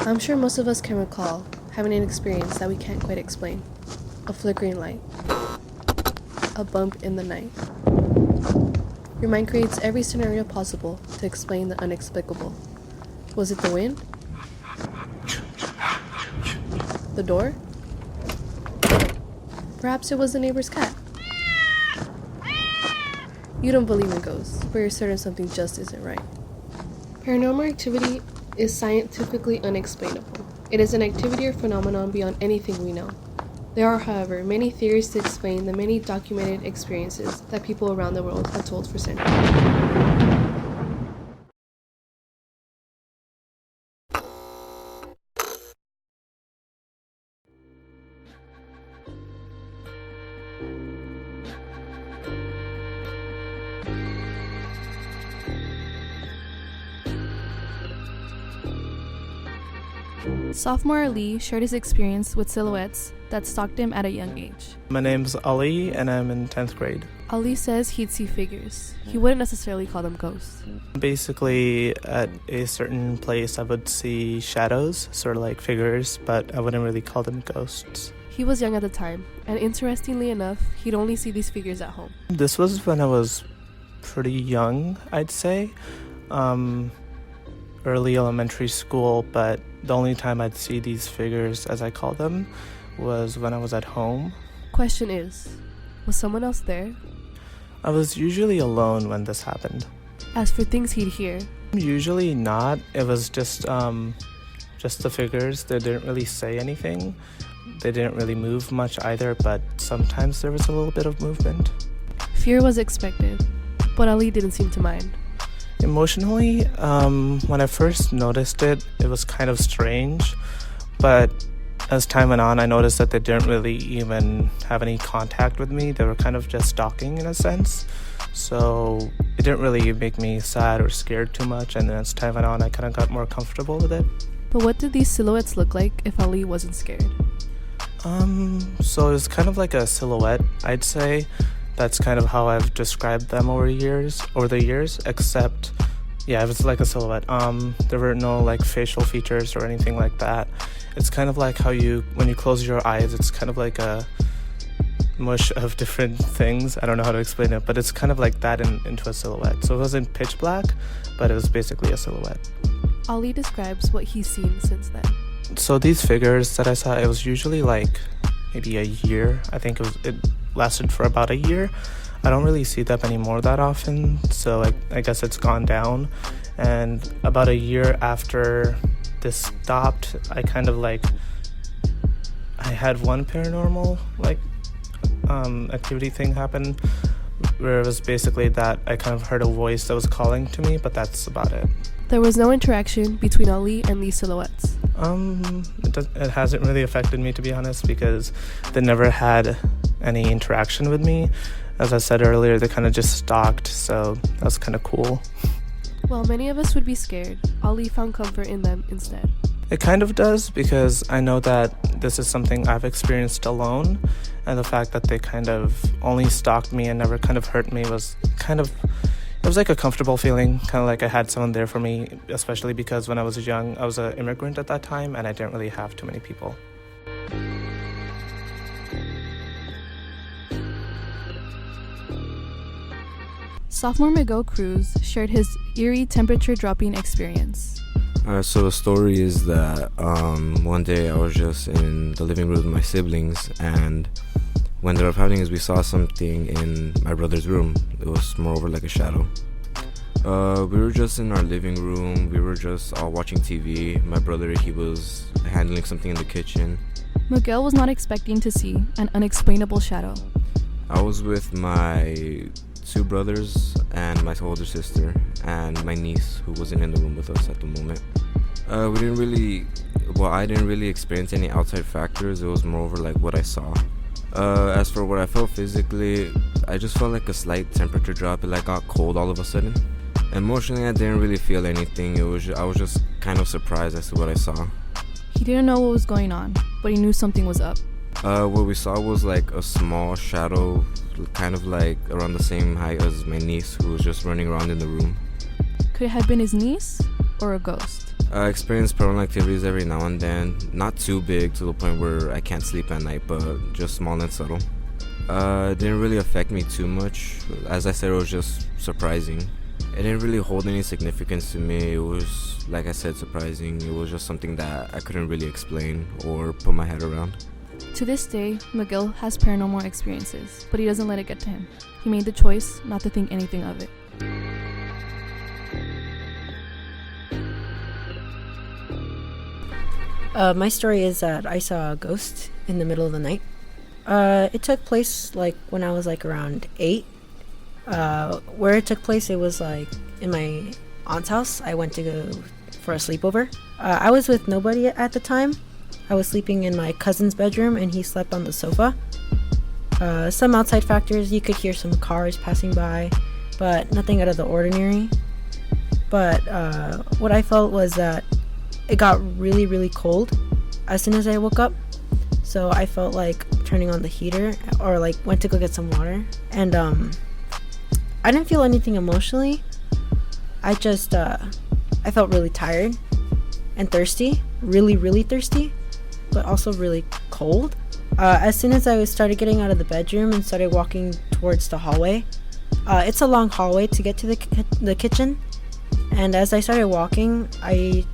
I'm sure most of us can recall having an experience that we can't quite explain. A flickering light. A bump in the night. Your mind creates every scenario possible to explain the unexplicable. Was it the wind? The door? Perhaps it was the neighbor's cat. You don't believe in ghosts, but you're certain something just isn't right. Paranormal activity is scientifically unexplainable. It is an activity or phenomenon beyond anything we know. There are, however, many theories to explain the many documented experiences that people around the world have told for centuries. Sophomore Ali shared his experience with silhouettes that stalked him at a young age. My name's Ali, and I'm in 10th grade. Ali says he'd see figures. He wouldn't necessarily call them ghosts. Basically, at a certain place, I would see shadows, sort of like figures, but I wouldn't really call them ghosts. He was young at the time, and interestingly enough, he'd only see these figures at home. This was when I was pretty young, I'd say. Early elementary school, but the only time I'd see these figures, as I call them, was when I was at home. Question is, was someone else there? I was usually alone when this happened. As for things he'd hear, Usually not. It was just the figures. They didn't really say anything. They didn't really move much either, but sometimes there was a little bit of movement. fear was expected, but Ali didn't seem to mind. Emotionally, when I first noticed it, it was kind of strange, but as time went on, I noticed that they didn't really even have any contact with me. They were kind of just stalking in a sense, so it didn't really make me sad or scared too much, and then as time went on, I kind of got more comfortable with it. But what did these silhouettes look like if Ali wasn't scared? So it was kind of like a silhouette, I'd say. That's kind of how I've described them over the years, except, yeah, it was like a silhouette. There were no like facial features or anything like that. It's kind of like how when you close your eyes, it's kind of like a mush of different things. I don't know how to explain it, but it's kind of like that into a silhouette. So it wasn't pitch black, but it was basically a silhouette. Ali describes what he's seen since then. So these figures that I saw, it was usually like maybe a year. I think it lasted for about a year. I don't really see them anymore that often, so I guess it's gone down. And about a year after this stopped, I had one paranormal activity thing happen, where it was basically that I kind of heard a voice that was calling to me, but that's about it. There was no interaction between Ali and these silhouettes. It hasn't really affected me, to be honest, because they never had any interaction with me. As I said earlier, they kind of just stalked, so that was kind of cool. While many of us would be scared, Ali found comfort in them instead. It kind of does, because I know that this is something I've experienced alone, and the fact that they kind of only stalked me and never kind of hurt me was it was like a comfortable feeling, kind of like I had someone there for me, especially because when I was young, I was an immigrant at that time, and I didn't really have too many people. Sophomore Miguel Cruz shared his eerie temperature-dropping experience. So the story is that one day I was just in the living room with my siblings, and what ended up happening is we saw something in my brother's room. It was moreover like a shadow. We were just in our living room. We were just all watching TV. My brother, he was handling something in the kitchen. Miguel was not expecting to see an unexplainable shadow. I was with my two brothers and my older sister and my niece, who wasn't in the room with us at the moment. I didn't really experience any outside factors. It was moreover like what I saw. As for what I felt physically, I just felt like a slight temperature drop. It got cold all of a sudden. Emotionally, I didn't really feel anything. I was just kind of surprised as to what I saw. He didn't know what was going on, but he knew something was up. What we saw was like a small shadow, kind of like around the same height as my niece, who was just running around in the room. Could it have been his niece or a ghost? I experience paranormal activities every now and then, not too big to the point where I can't sleep at night, but just small and subtle. It didn't really affect me too much. As I said, it was just surprising. It didn't really hold any significance to me. It was, like I said, surprising. It was just something that I couldn't really explain or put my head around. To this day, Miguel has paranormal experiences, but he doesn't let it get to him. He made the choice not to think anything of it. My story is that I saw a ghost in the middle of the night. It took place like when I was like around 8. Where it took place, it was like in my aunt's house. I went to go for a sleepover. I was with nobody at the time. I was sleeping in my cousin's bedroom and he slept on the sofa. Some outside factors, you could hear some cars passing by, but nothing out of the ordinary. But what I felt was that it got really, really cold as soon as I woke up. So I felt like turning on the heater or like went to go get some water. And I didn't feel anything emotionally. I just, I felt really tired and thirsty, really, really thirsty, but also really cold. As soon as I started getting out of the bedroom and started walking towards the hallway, it's a long hallway to get to the kitchen. And as I started walking, I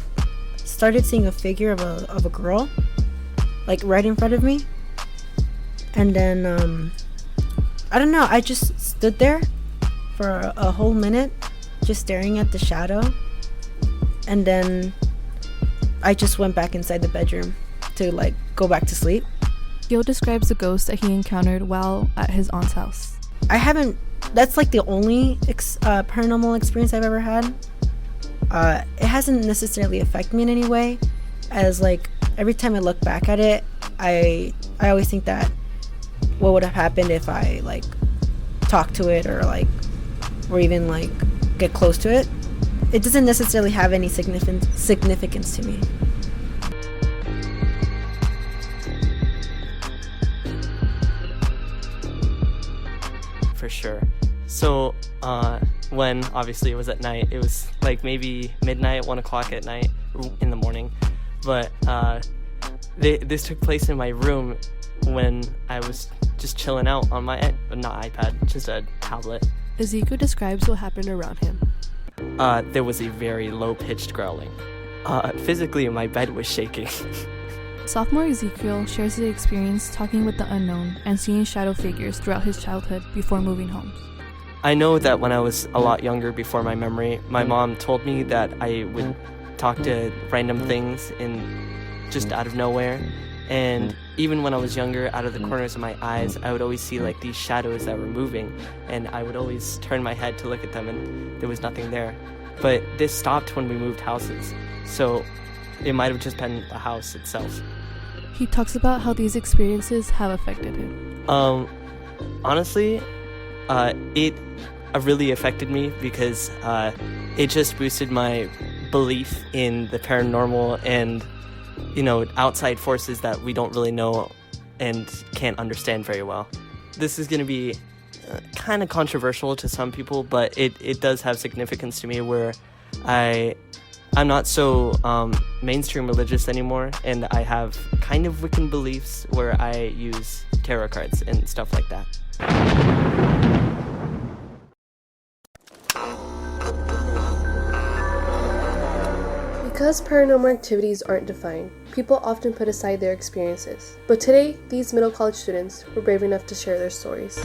started seeing a figure of a girl, like right in front of me. And then, I don't know, I just stood there for a whole minute, just staring at the shadow. And then I just went back inside the bedroom to like go back to sleep. Gil describes the ghost that he encountered while at his aunt's house. That's like the only paranormal experience I've ever had. It hasn't necessarily affected me in any way, as like every time I look back at it, I always think that what would have happened if I like talk to it or even like get close to it. It doesn't necessarily have any significance to me. For sure. So when obviously it was at night, it was like maybe midnight, 1 o'clock at night, in the morning, but this took place in my room when I was just chilling out on my not iPad, just a tablet. Ezekiel describes what happened around him. There was a very low-pitched growling. Physically my bed was shaking. Sophomore Ezekiel shares his experience talking with the unknown and seeing shadow figures throughout his childhood before moving homes. I know that when I was a lot younger, before my memory, my mom told me that I would talk to random things just out of nowhere. And even when I was younger, out of the corners of my eyes, I would always see like these shadows that were moving, and I would always turn my head to look at them, and there was nothing there. But this stopped when we moved houses, so it might have just been the house itself. He talks about how these experiences have affected him. Honestly, it really affected me because it just boosted my belief in the paranormal and, outside forces that we don't really know and can't understand very well. This is going to be kind of controversial to some people, but it does have significance to me where I'm not so mainstream religious anymore, and I have kind of Wiccan beliefs where I use tarot cards and stuff like that. Because paranormal activities aren't defined, people often put aside their experiences. But today, these middle college students were brave enough to share their stories.